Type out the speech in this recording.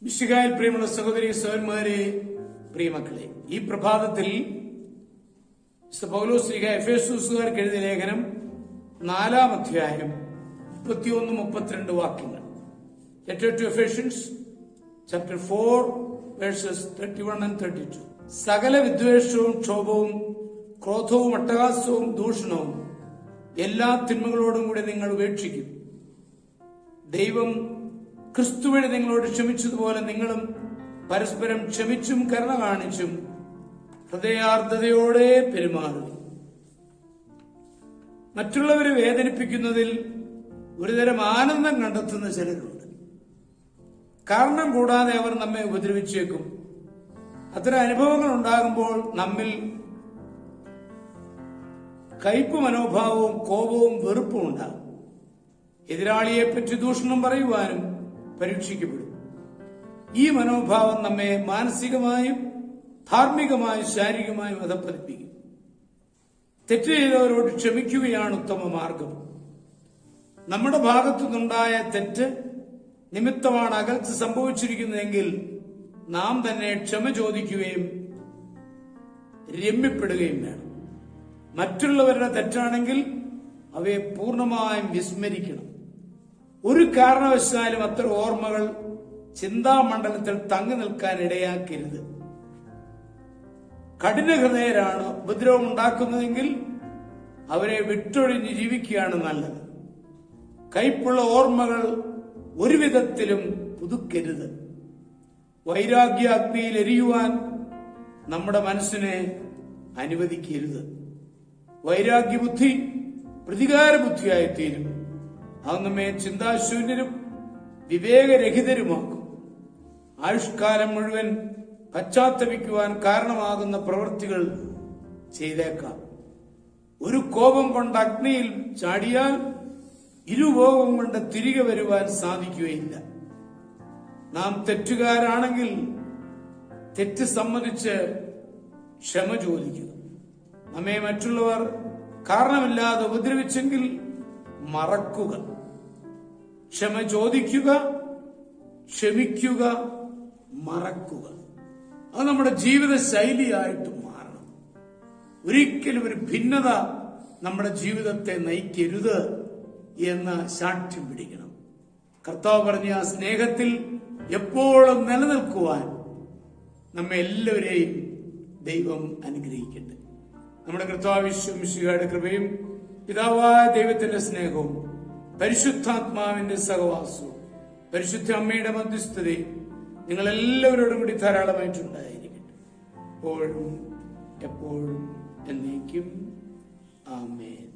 മിശിഹായിൽ പ്രിയമുള്ള സഹോദരി സഹോദരന്മാരെ, പ്രിയമക്കളെ, ഈ പ്രഭാതത്തിൽ പൗലോസ് ശ്ലീഹ എഫേസ്യർക്ക് എഴുതിയ ലേഖനം 4-ാം അധ്യായം 31-32 വാക്യങ്ങൾ. Letter to Ephesians chapter 4 verses 31 and 32. സകല വിദ്വേഷവും ക്ഷോഭവും ക്രോധവും അട്ടഹാസവും ദൂഷണവും എല്ലാ തിന്മകളോടും കൂടി നിങ്ങൾ ഉപേക്ഷിക്കും. ദൈവം ക്രിസ്തു വഴി നിങ്ങളോട് ക്ഷമിച്ചതുപോലെ നിങ്ങളും പരസ്പരം ക്ഷമിച്ചും കരുണ കാണിച്ചും ഹൃദയാർദ്രതയോടെ പെരുമാറും. മറ്റുള്ളവരെ വേദനിപ്പിക്കുന്നതിൽ ഒരുതരം ആനന്ദം കണ്ടെത്തുന്ന ചിലരുണ്ട്. കാരണം കൂടാതെ അവർ നമ്മെ ഉപദ്രവിച്ചേക്കും. അത്തരം അനുഭവങ്ങൾ ഉണ്ടാകുമ്പോൾ നമ്മിൽ കയ്പ് മനോഭാവവും കോപവും വെറുപ്പും ഉണ്ടാകും. എതിരാളിയെപ്പറ്റി ദൂഷണം പറയുവാനും പരീക്ഷിക്കപ്പെടും. ഈ മനോഭാവം നമ്മെ മാനസികമായും ധാർമ്മികമായും ശാരീരികമായും അധപ്പതിപ്പിക്കും. തെറ്റ് ചെയ്തവരോട് ക്ഷമിക്കുകയാണ് ഉത്തമ മാർഗം. നമ്മുടെ ഭാഗത്തുനിന്നുണ്ടായ തെറ്റ് നിമിത്തമാണ് അകൽച്ച സംഭവിച്ചിരിക്കുന്നതെങ്കിൽ നാം തന്നെ ക്ഷമ ചോദിക്കുകയും രമ്യപ്പെടുകയും വേണം. മറ്റുള്ളവരുടെ തെറ്റാണെങ്കിൽ അവയെ പൂർണ്ണമായും വിസ്മരിക്കണം. ഒരു കാരണവശാലും അത്തരം ഓർമ്മകൾ ചിന്താമണ്ഡലത്തിൽ തങ്ങി നിൽക്കാൻ ഇടയാക്കരുത്. കഠിനഹൃദയരാണ് ഉപദ്രവം ഉണ്ടാക്കുന്നതെങ്കിൽ അവരെ വിട്ടൊഴിഞ്ഞ് ജീവിക്കുകയാണ് നല്ലത്. കയ്പുള്ള ഓർമ്മകൾ ഒരു വിധത്തിലും പുതുക്കരുത്. വൈരാഗ്യാഗ്നിയിൽ എരിയുവാൻ നമ്മുടെ മനസ്സിനെ അനുവദിക്കരുത്. വൈരാഗ്യബുദ്ധി പ്രതികാര ബുദ്ധിയായിത്തീരും. അത് നമ്മെ ചിന്താശൂന്യരും വിവേകരഹിതരുമാക്കും. ആയുഷ്കാലം മുഴുവൻ പശ്ചാത്തപിക്കുവാൻ കാരണമാകുന്ന പ്രവൃത്തികൾ ചെയ്തേക്കാം. ഒരു കോപം കൊണ്ട് അഗ്നിയിൽ ചാടിയാൽ ഇരുകോപം കൊണ്ട് തിരികെ വരുവാൻ സാധിക്കുകയില്ല. നാം തെറ്റുകാരാണെങ്കിൽ തെറ്റ് സമ്മതിച്ച് ക്ഷമ ചോദിക്കുക. നമ്മെ മറ്റുള്ളവർ കാരണമില്ലാതെ ഉപദ്രവിച്ചെങ്കിൽ മറക്കുക, ക്ഷമ ചോദിക്കുക, ക്ഷമിക്കുക, മറക്കുക. അത് നമ്മുടെ ജീവിത ശൈലിയായിട്ട് മാറണം. ഒരിക്കലും ഒരു ഭിന്നത നമ്മുടെ ജീവിതത്തെ നയിക്കരുത് എന്ന് സാക്ഷ്യം പിടിക്കണം. കർത്താവ് പറഞ്ഞ ആ സ്നേഹത്തിൽ എപ്പോഴും നിലനിൽക്കുവാൻ നമ്മെ എല്ലാവരെയും ദൈവം അനുഗ്രഹിക്കട്ടെ. നമ്മുടെ കർത്താവ് മിശിഹായുടെ കൃപയും പിതാവായ ദൈവത്തിന്റെ സ്നേഹവും പരിശുദ്ധാത്മാവിന്റെ സഹവാസവും പരിശുദ്ധ അമ്മയുടെ മധ്യസ്ഥതയും നിങ്ങൾ എല്ലാവരോടും കൂടി ധാരാളമായിട്ടുണ്ടായിരിക്കട്ടെ, എപ്പോഴും എപ്പോഴും എന്നേക്കും. ആമേൻ.